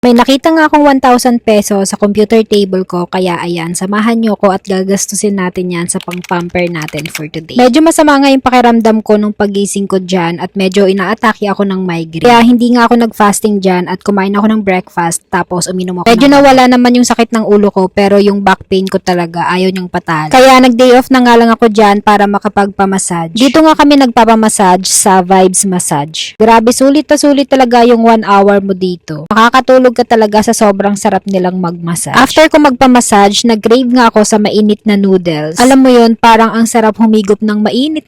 May nakita nga akong 1,000 pesos sa computer table ko, kaya ayan, samahan nyo ko at gagastusin natin yan sa pang-pamper natin for today. Medyo masama nga yung pakiramdam ko nung pagising ko dyan at medyo inaatake ako ng migraine. Kaya hindi nga ako nag-fasting dyan at kumain ako ng breakfast tapos uminom ako. Medyo nawala naman yung sakit ng ulo ko pero yung back pain ko talaga ayaw niyang patalo. Kaya nag-day off na nga lang ako dyan para makapagpamassage. Dito nga kami nagpapamassage sa Vibes Massage. Grabe, sulit na sulit talaga yung 1 hour mo dito. Makakatulog ka talaga sa sobrang sarap nilang magmassage. After ko magpamassage, nag-crave nga ako sa mainit na noodles. Alam mo yun, parang ang sarap humigop ng mainit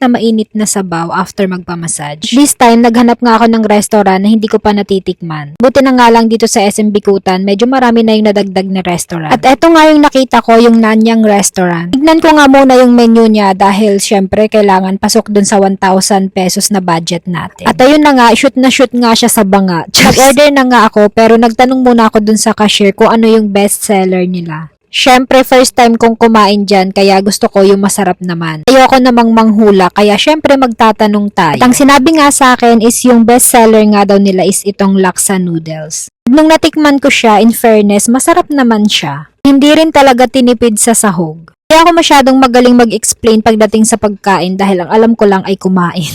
na sabaw after magpamassage. This time, naghanap nga ako ng restaurant na hindi ko pa natitikman. Buti na nga lang dito sa SM Bikutan, medyo marami na yung nadagdag na restaurant. At eto nga yung nakita ko, yung Nanyang Restaurant. Tignan ko nga muna yung menu niya dahil syempre kailangan pasok dun sa 1,000 pesos na budget natin. At ayun na nga, shoot nga siya sa banga. Nag-order na nga ako pero nagtanong muna ako dun sa cashier kung ano yung best seller nila. Syempre, first time kong kumain dyan, kaya gusto ko yung masarap naman. Ayoko namang manghula, kaya syempre magtatanong tayo. At ang sinabi nga sa akin is yung best seller nga daw nila is itong laksa noodles. Nung natikman ko siya, in fairness, masarap naman siya. Hindi rin talaga tinipid sa sahog. Kaya ako masyadong magaling mag-explain pagdating sa pagkain dahil ang alam ko lang ay kumain.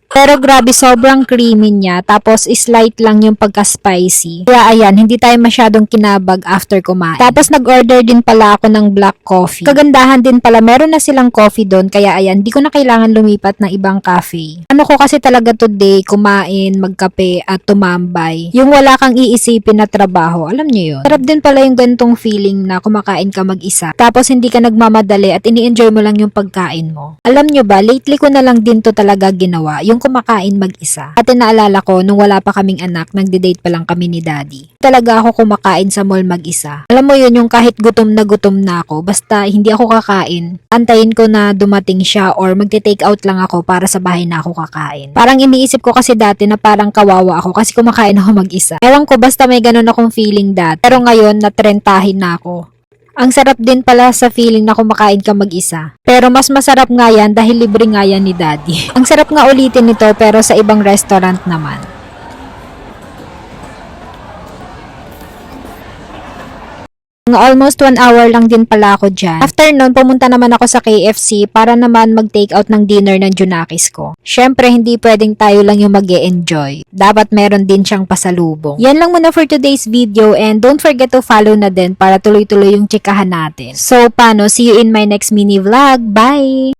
Pero grabe, sobrang creamy niya. Tapos, slight lang yung pagka-spicy. Kaya ayan, hindi tayo masyadong kinabag after kumain. Tapos, nag-order din pala ako ng black coffee. Kagandahan din pala, meron na silang coffee doon. Kaya ayan, di ko na kailangan lumipat ng ibang cafe. Ano ko kasi talaga today, kumain, magkape, at tumambay. Yung wala kang iisipin na trabaho. Alam niyo yun? Sarap din pala yung ganitong feeling na kumakain ka mag-isa. Tapos, hindi ka nagmamadali at ini-enjoy mo lang yung pagkain mo. Alam niyo ba, lately ko na lang din to talaga ginawa. Yung kumakain mag-isa. At naalala ko, nung wala pa kaming anak, nagde-date pa lang kami ni daddy. Talaga ako kumakain sa mall mag-isa. Alam mo yun, yung kahit gutom na ako, basta hindi ako kakain, antayin ko na dumating siya or magte-take out lang ako para sa bahay na ako kakain. Parang iniisip ko kasi dati na parang kawawa ako kasi kumakain ako mag-isa. Ewan ko, basta may ganun akong feeling dati. Pero ngayon, natrentahin na ako. Ang sarap din pala sa feeling na kumakain ka mag-isa. Pero mas masarap nga yan dahil libre nga yan ni daddy. Ang sarap nga ulitin nito pero sa ibang restaurant naman. Mga almost 1 hour lang din pala ako dyan. After nun, pumunta naman ako sa KFC para naman mag-take out ng dinner ng Junakis ko. Syempre, hindi pwedeng tayo lang yung mag-e-enjoy. Dapat meron din siyang pasalubong. Yan lang muna for today's video and don't forget to follow na din para tuloy-tuloy yung chikahan natin. So, paano? See you in my next mini vlog. Bye!